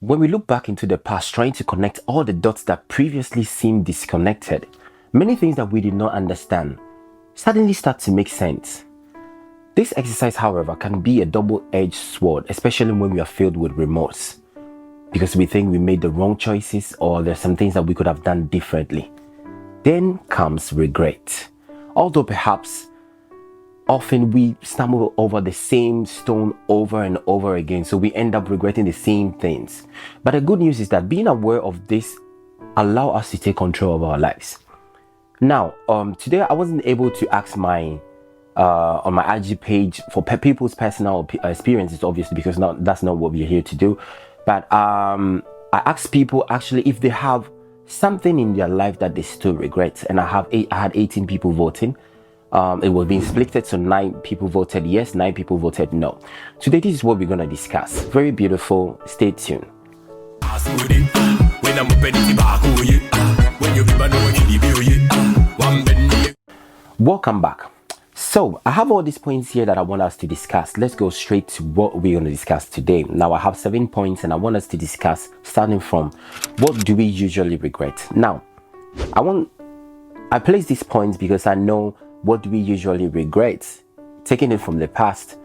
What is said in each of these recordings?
When we look back into the past, trying to connect all the dots that previously seemed disconnected, many things that we did not understand suddenly start to make sense. This exercise, however, can be a double-edged sword, especially when we are filled with remorse, because we think we made the wrong choices or there's some things that we could have done differently. Then comes regret. Although perhaps often we stumble over the same stone over and over again, so we end up regretting the same things. But the good news is that being aware of this allows us to take control of our lives. Now, today I wasn't able to ask my on my IG page for people's personal experiences, obviously, because that's not what we're here to do. But I asked people actually if they have something in their life that they still regret, and I had 18 people voting. It was being split, so 9 people voted yes, 9 people voted no. Today, this is what we're going to discuss. Very beautiful. Stay tuned. Welcome back. So, I have all these points here that I want us to discuss. Let's go straight to what we're going to discuss today. Now, I have 7 points, and I want us to discuss starting from what do we usually regret. Now, I place these points because I know what do we usually regret, taking it from the past,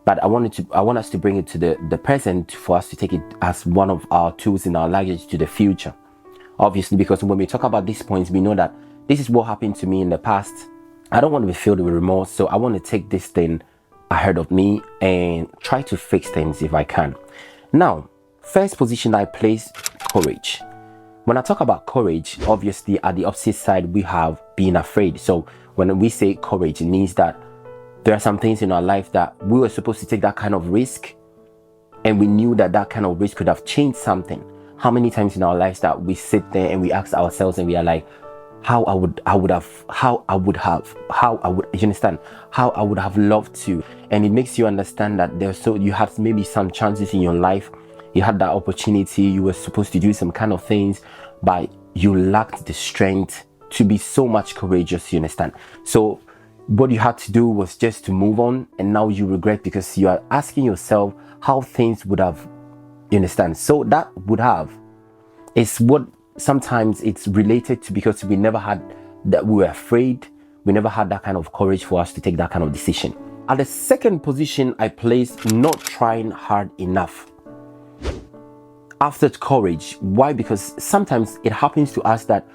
but I want us to bring it to the present for us to take it as one of our tools in our luggage to the future. Obviously, because when we talk about these points, we know that this is what happened to me in the past. I don't want to be filled with remorse, so I want to take this thing ahead of me and try to fix things if I can. Now, first position I place, courage. When I talk about courage, obviously at the opposite side we have being afraid. So when we say courage, it means that there are some things in our life that we were supposed to take that kind of risk, and we knew that that kind of risk could have changed something. How many times in our lives that we sit there and we ask ourselves and we are like, how I would have loved to. And it makes you understand that you had maybe some chances in your life. You had that opportunity, you were supposed to do some kind of things, but you lacked the strength to be so much courageous, you understand? So what you had to do was just to move on, and now you regret because you are asking yourself how things would have, you understand? So that would have is what sometimes it's related to, because we never had that, we were afraid, we never had that kind of courage for us to take that kind of decision. At the second position, I place not trying hard enough. After courage, why? Because sometimes it happens to us that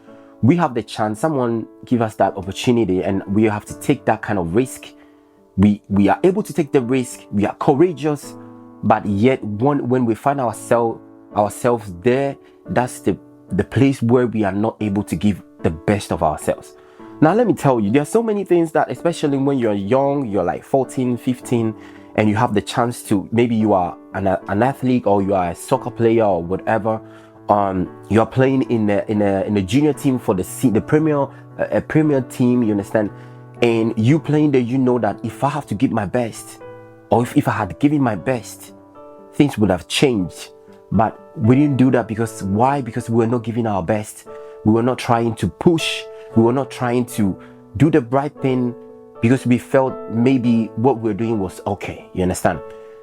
we have the chance, someone give us that opportunity, and we have to take that kind of risk. We are able to take the risk, we are courageous, but yet when we find ourselves there, that's the place where we are not able to give the best of ourselves. Now, let me tell you, there are so many things that, especially when you're young, you're like 14, 15, and you have the chance to, maybe you are an athlete, or you are a soccer player or whatever. You are playing in a junior team for the premier team, you understand? And you playing there, you know that if I have to give my best, or if I had given my best, things would have changed. But we didn't do that because why? Because we were not giving our best. We were not trying to push. We were not trying to do the right thing, because we felt maybe what we're doing was okay, you understand?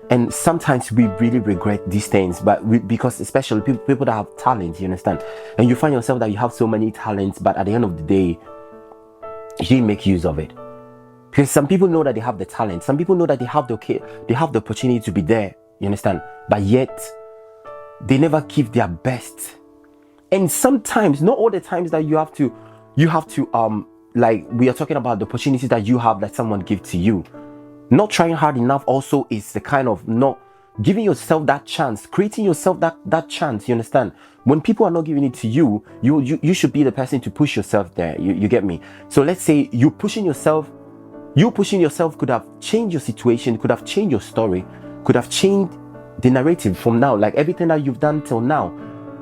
And sometimes we really regret these things, because especially people that have talent, you understand? And you find yourself that you have so many talents, but at the end of the day, you didn't make use of it. Because some people know that they have the talent. Some people know that they have the opportunity to be there, you understand? But yet, they never give their best. And sometimes, not all the times that you have to like, we are talking about the opportunities that you have that someone gives to you. Not trying hard enough also is the kind of not giving yourself that chance, creating yourself that chance, you understand? When people are not giving it to you, you should be the person to push yourself there. You get me? So let's say you pushing yourself could have changed your situation, could have changed your story, could have changed the narrative from now. Like everything that you've done till now,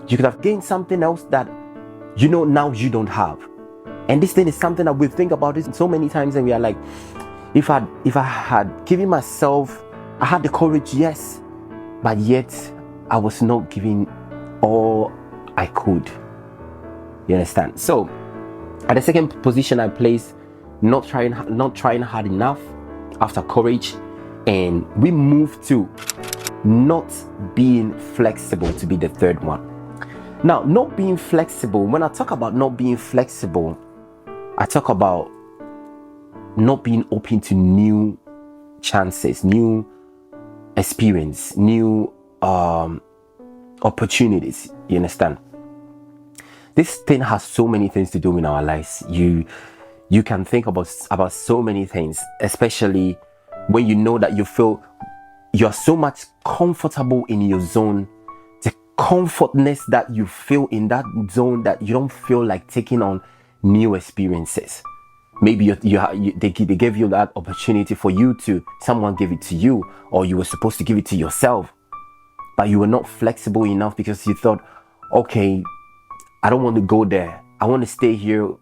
you could have gained something else that now you don't have. And this thing is something that we think about it so many times, and we are like, if I had given myself, I had the courage, yes, but yet I was not giving all I could. You understand? So at the second position, I place not trying hard enough after courage, and we move to not being flexible to be the third one. Now, not being flexible, when I talk about not being flexible, I talk about not being open to new chances, new experience, new opportunities. You understand? This thing has so many things to do in our lives. You can think about so many things, especially when you know that you feel you're so much comfortable in your zone. The comfortness that you feel in that zone, that you don't feel like taking on new experiences. Maybe they gave you that opportunity for you to, someone gave it to you, or you were supposed to give it to yourself, but you were not flexible enough because you thought, okay, I don't want to go there. I want to stay here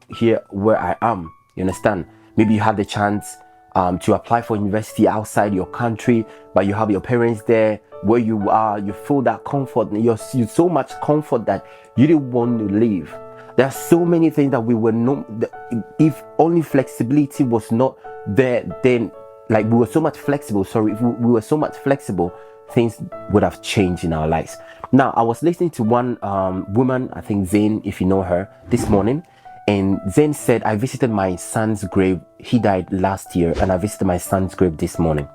where I am. You understand? Maybe you had the chance to apply for university outside your country, but you have your parents there where you are. You feel that comfort. You're so much comfort that you didn't want to leave. There are so many things that we were not. If only flexibility was not there, then like we were so much flexible. Sorry, if we were so much flexible, things would have changed in our lives. Now, I was listening to one woman, I think Zayn, if you know her, this morning, and Zayn said, I visited my son's grave. He died last year, and I visited my son's grave this morning.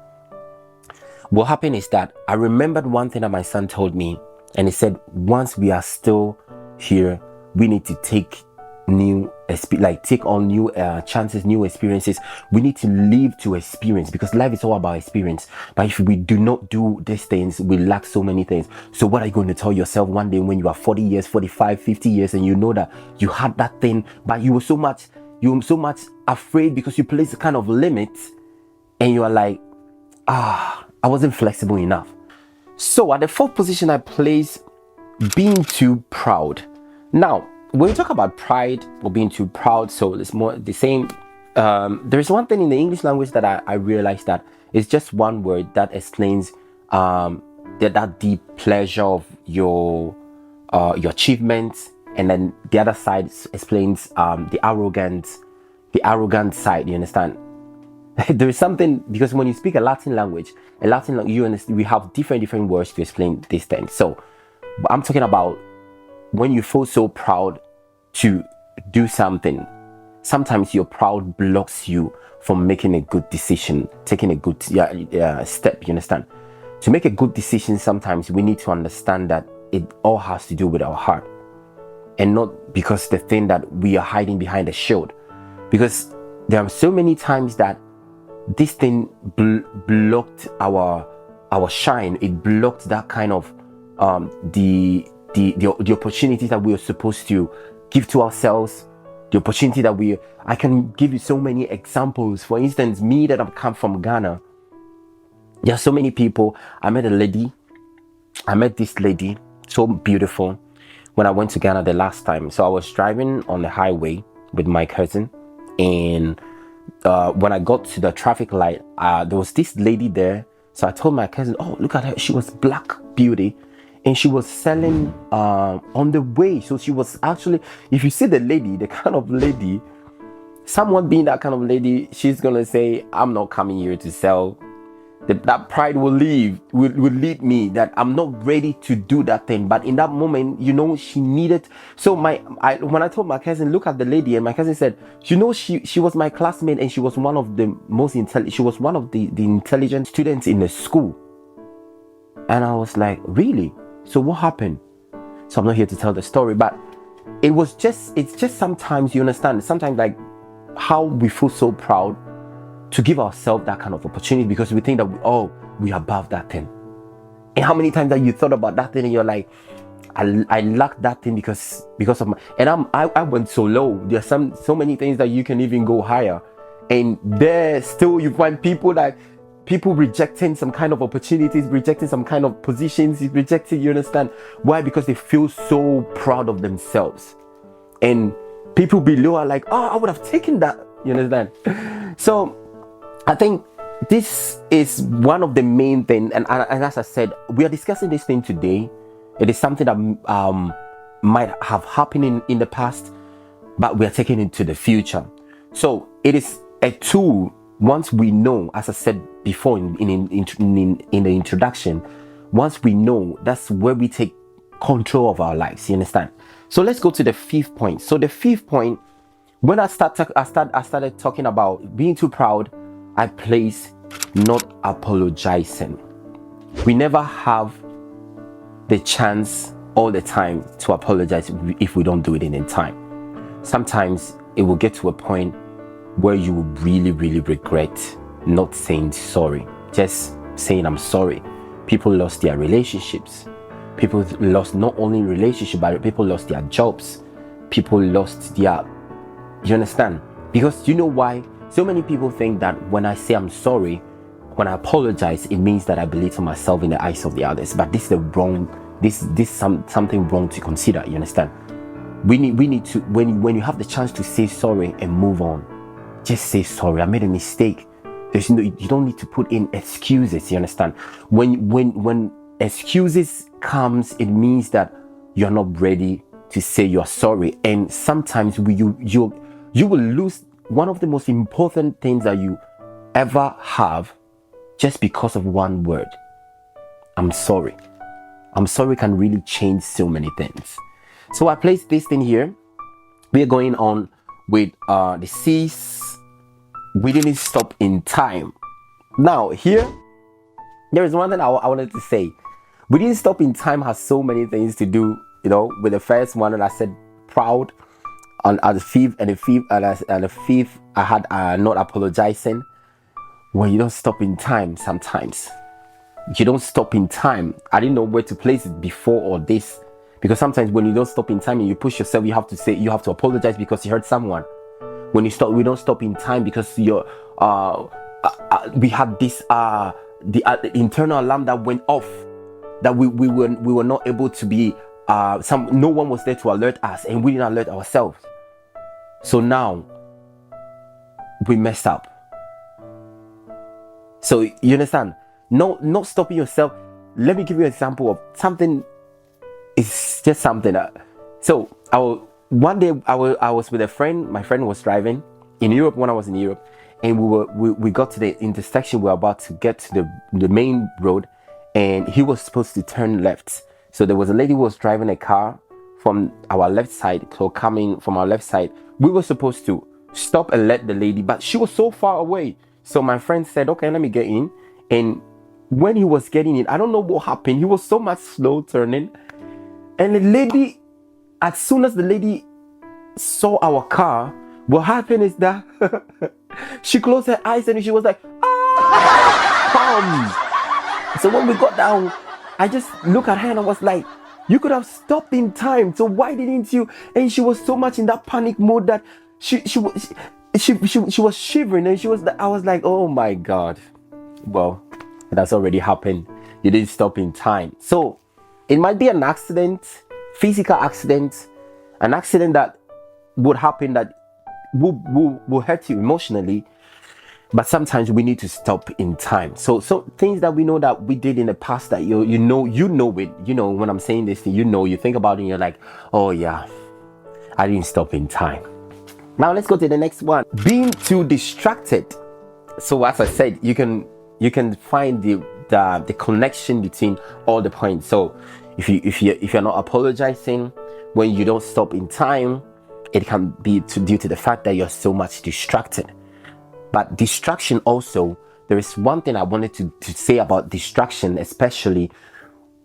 What happened is that I remembered one thing that my son told me, and he said, once we are still here, we need to take take on new chances, new experiences. We need to live to experience, because life is all about experience. But if we do not do these things, we lack so many things. So what are you going to tell yourself one day when you are 40 years, 45, 50 years, and you know that you had that thing, but you were so much afraid because you placed a kind of limit, and you are like, I wasn't flexible enough. So at the fourth position, I place being too proud. Now, when you talk about pride or being too proud, so it's more the same. There's one thing in the English language that I realized that it's just one word that explains that deep pleasure of your achievements, and then the other side explains the arrogant side. You understand? There is something, because when you speak a Latin language, you understand, we have different words to explain these things. So I'm talking about when you feel so proud to do something. Sometimes your pride blocks you from making a good decision, taking a good step. You understand? To make a good decision, sometimes we need to understand that it all has to do with our heart, and not because the thing that we are hiding behind a shield. Because there are so many times that this thing blocked our shine. It blocked that kind of the opportunities that we are supposed to give to ourselves, the opportunity that I can give you so many examples. For instance, me that I've come from Ghana, there are so many people. I met this lady, so beautiful, when I went to Ghana the last time. So I was driving on the highway with my cousin, and when I got to the traffic light, there was this lady there. So I told my cousin, oh, look at her, she was black beauty, and she was selling on the way. So she was actually, if you see the lady, the kind of lady, someone being that kind of lady, she's gonna say, I'm not coming here to sell. That pride will lead me that I'm not ready to do that thing. But in that moment, she needed. So when I told my cousin, look at the lady, and my cousin said, she was my classmate, and she was one of the most intelligent. She was one of the intelligent students in the school. And I was like, really? So what happened? So I'm not here to tell the story, but it's just sometimes, you understand, sometimes like how we feel so proud to give ourselves that kind of opportunity, because we think that we are above that thing. And how many times that you thought about that thing and you're like, I lack that thing because of my, and I went so low. There's so many things that you can even go higher, and there still you find people rejecting some kind of opportunities, rejecting some kind of positions, rejecting, you understand why? Because they feel so proud of themselves, and people below are like, I would have taken that, you understand? So I think this is one of the main things, and as I said, we are discussing this thing today. It is something that might have happened in the past, but we are taking it to the future. So it is a tool. Once we know, as I said before in the introduction, Once we know, that's where we take control of our lives. You understand? So let's go to the fifth point. So the fifth point, when I started talking about being too proud, I place not apologizing. We never have the chance all the time to apologize if we don't do it in time. Sometimes it will get to a point where you will really, really regret not saying sorry, just saying I'm sorry. People lost their relationships. People lost not only relationships, but people lost their jobs. People lost their, you understand? Because you know why? So many people think that when I say I'm sorry, when I apologize, it means that I belittle myself in the eyes of the others. But this is the wrong, something wrong to consider. You understand? We need to, when you have the chance to say sorry and move on, just say sorry. I made a mistake. You don't need to put in excuses. You understand? When excuses comes, it means that you're not ready to say you're sorry. And sometimes you will lose one of the most important things that you ever have just because of one word. I'm sorry. I'm sorry can really change so many things. So I placed this thing here. We are going on with the C's. We didn't stop in time. Now here, there is one thing I wanted to say. We didn't stop in time has so many things to do, with the first one that I said proud, and the fifth I had not apologizing. When you don't stop in time, sometimes you don't stop in time. I didn't know where to place it before or this, because sometimes when you don't stop in time and you push yourself, you have to apologize because you hurt someone. When we don't stop in time because we had this the internal alarm that went off, that we were not able to be no one was there to alert us, and we didn't alert ourselves. So now we messed up. So you understand? No, not stopping yourself. Let me give you an example of something. It's just something. One day I was with a friend. My friend was driving in Europe when I was in Europe, and we got to the intersection. We were about to get to the main road, and he was supposed to turn left. So there was a lady who was driving a car from our left side. So coming from our left side, we were supposed to stop and let the lady, but she was so far away. So my friend said, "Okay, let me get in." And when he was getting in, I don't know what happened. He was so much slow turning, and the lady, as soon as the lady saw our car, what happened is that she closed her eyes and she was like, "Ah!" So when we got down, I just looked at her and I was like, "You could have stopped in time. So why didn't you?" And she was so much in that panic mode that she was shivering, and I was like, "Oh my God, well, that's already happened. You didn't stop in time." So it might be an accident, physical accident, an accident that would happen that will hurt you emotionally, but sometimes we need to stop in time. So things that we know that we did in the past that you know it. When I'm saying this thing, you think about it and you're like, "Oh yeah, I didn't stop in time." Now let's go to the next one. Being too distracted. So as I said, you can find the connection between all the points. So if you're not apologizing when you don't stop in time, it can be due to the fact that you're so much distracted. But distraction also, there is one thing I wanted to say about distraction, especially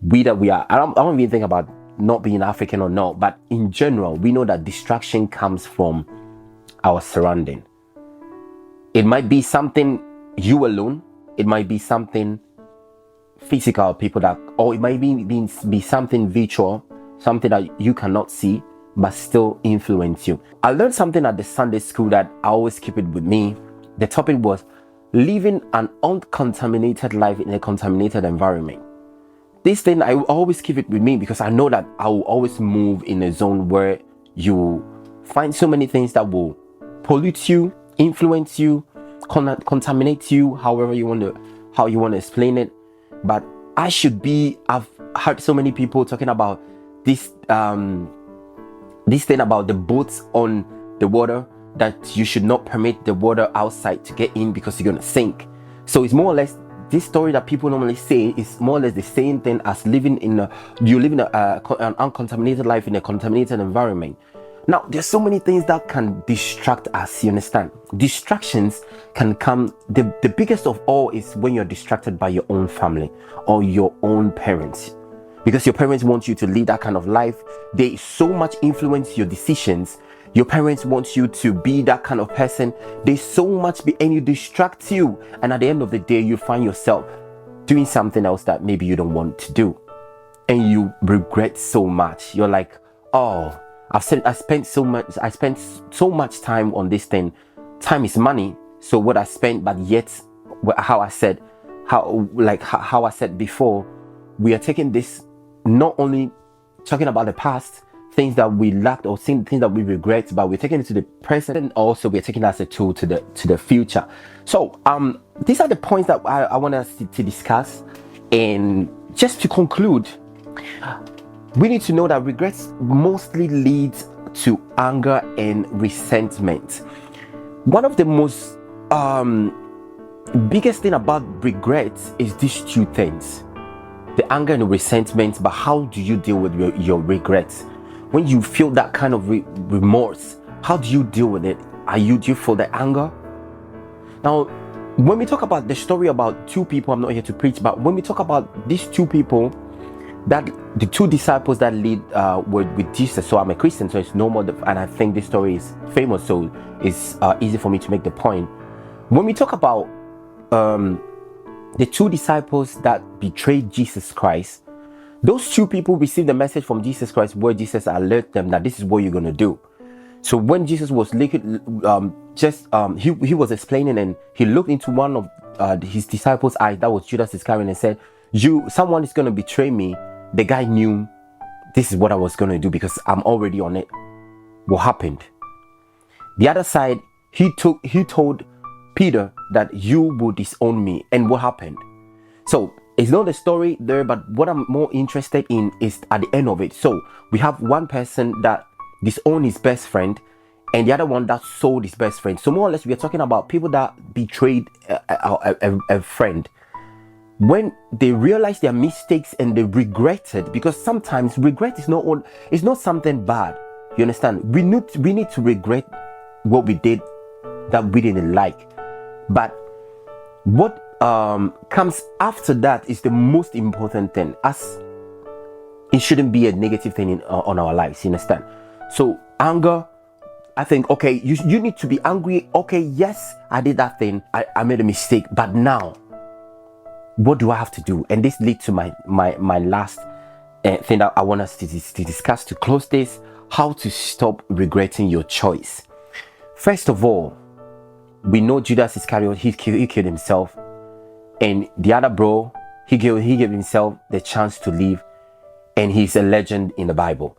I don't even think about not being African or not, but in general, we know that distraction comes from our surrounding. It might be something you alone, it might be something physical, or it might be something virtual, something that you cannot see but still influence you. I learned something at the Sunday school that I always keep it with me. The topic was living an uncontaminated life in a contaminated environment. This thing, I will always keep it with me because I know that I will always move in a zone where you find so many things that will pollute you, influence you, contaminate you, how you want to explain it. But I've heard so many people talking about this thing about the boats on the water, that you should not permit the water outside to get in because you're going to sink. So it's more or less this story that people normally say is more or less the same thing as living in an uncontaminated life in a contaminated environment. Now, there's so many things that can distract us, you understand? Distractions can come, the biggest of all is when you're distracted by your own family or your own parents. Because your parents want you to lead that kind of life. They so much influence your decisions. Your parents want you to be that kind of person. They so much and you distract you. And at the end of the day, you find yourself doing something else that maybe you don't want to do. And you regret so much. You're like, oh, I spent so much time on this thing. Time is money. So what I spent, but yet how I said before, we are taking this, not only talking about the past, things that we lacked or things that we regret, but we're taking it to the present, and also we're taking it as a tool to the future. So these are the points that I want us to discuss. And just to conclude, we need to know that regrets mostly leads to anger and resentment. One of the most biggest thing about regrets is these two things: the anger and the resentment. But how do you deal with your regrets? When you feel that kind of remorse, how do you deal with it? Do you feel the anger? Now, when we talk about the story about two people, I'm not here to preach, but when we talk about these two people, that the two disciples that were with Jesus. So I'm a Christian, so it's normal, and I think this story is famous, so it's easy for me to make the point. When we talk about the two disciples that betrayed Jesus Christ, those two people received the message from Jesus Christ where Jesus alerted them that this is what you're going to do. So when Jesus was he was explaining, and he looked into one of his disciples' eyes, that was Judas Iscariot, and said, someone is going to betray me. The guy knew this is what I was going to do because I'm already on it. What happened? The other side, he told Peter that you will disown me. And what happened? So it's not the story there, but what I'm more interested in is at the end of it. So we have one person that disowned his best friend, and the other one that sold his best friend. So more or less, we are talking about people that betrayed a friend. When they realized their mistakes and they regretted, because sometimes regret is not something bad. You understand? We need to regret what we did that we didn't like. But what comes after that is the most important thing, as it shouldn't be a negative thing on our lives. You understand? So anger, I think, okay, you need to be angry. Okay, yes, I did that thing. I made a mistake. But now, what do I have to do? And this leads to my last thing that I want us to discuss to close this: how to stop regretting your choice. First of all, we know Judas Iscariot, he killed himself, and the other bro, he gave himself the chance to live, and he's a legend in the Bible.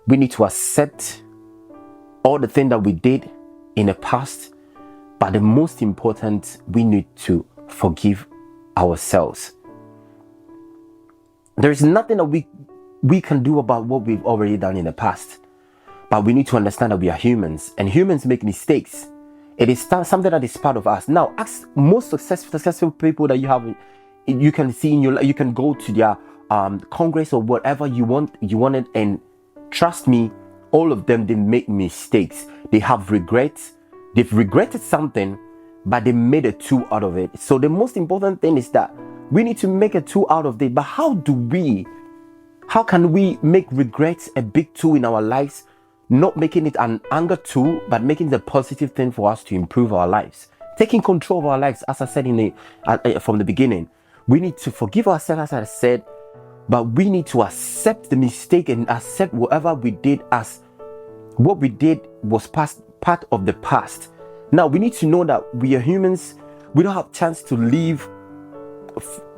We need to accept all the things that we did in the past, but the most important, we need to forgive ourselves. There is nothing that we can do about what we've already done in the past, but we need to understand that we are humans, and humans make mistakes. It is something that is part of us. Now, ask most successful people that you have, you can see in your life. You can go to their congress or whatever you wanted, and trust me, all of them, they make mistakes. They have regrets. They've regretted something, but they made a tool out of it. So the most important thing is that we need to make a tool out of it. But how can we make regrets a big tool in our lives? Not making it an anger tool, but making it a positive thing for us to improve our lives. Taking control of our lives, as I said from the beginning. We need to forgive ourselves, as I said, but we need to accept the mistake and accept whatever we did as what we did was part of the past. Now, we need to know that we are humans. We don't have a chance to live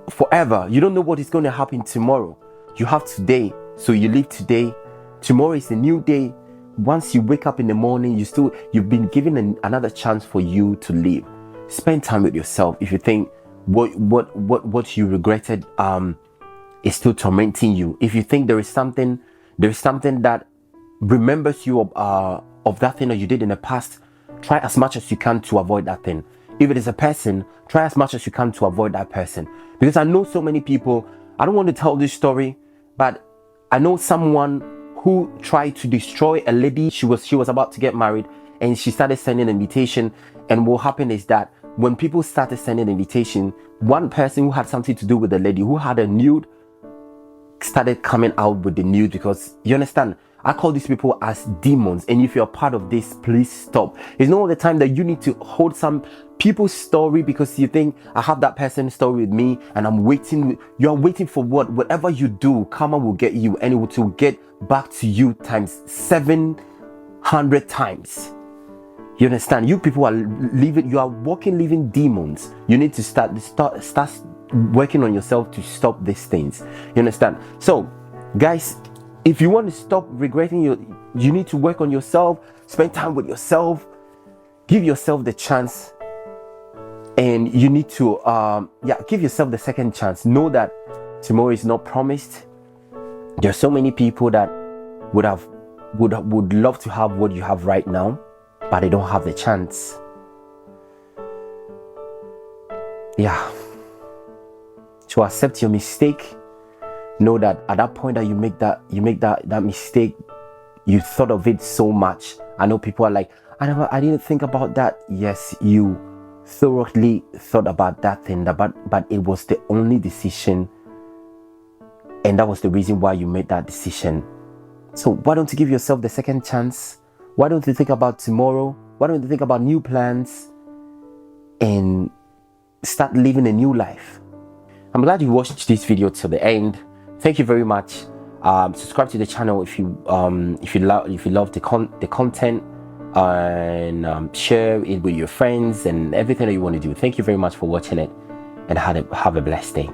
forever. You don't know what is going to happen tomorrow. You have today, so you live today. Tomorrow is a new day. Once you wake up in the morning, you've been given another chance for you to live. Spend time with yourself. If you think what you regretted is still tormenting you, if you think there is something that remembers you of that thing that you did in the past, try as much as you can to avoid that thing. If it is a person, try as much as you can to avoid that person. Because I know so many people, I don't want to tell this story, but I know someone who tried to destroy a lady. She was about to get married, and she started sending an invitation. And what happened is that when people started sending an invitation, one person who had something to do with the lady, who had a nude, started coming out with the nude. Because you understand, I call these people as demons. And if you're part of this, please stop. It's not all the time that you need to hold some people's story because you think I have that person's story with me and I'm waiting. You're waiting for what? Whatever you do, karma will get you, and it will get back to you times 700 times. You understand? You people are living, you are walking, living demons. You need to start working on yourself to stop these things. You understand? So, guys, if you want to stop regretting, you need to work on yourself, spend time with yourself, give yourself the chance, and you need to give yourself the second chance. Know that tomorrow is not promised. There are so many people that would love to have what you have right now, but they don't have the chance. To accept your mistake. Know that at that point that you make that mistake, you thought of it so much. I know people are like, I didn't think about that. Yes, you thoroughly thought about that thing, but it was the only decision, and that was the reason why you made that decision. So why don't you give yourself the second chance? Why don't you think about tomorrow? Why don't you think about new plans and start living a new life? I'm glad you watched this video till the end. Thank you very much. Subscribe to the channel if you love the content, and share it with your friends and everything that you want to do. Thank you very much for watching it, and have a blessed day.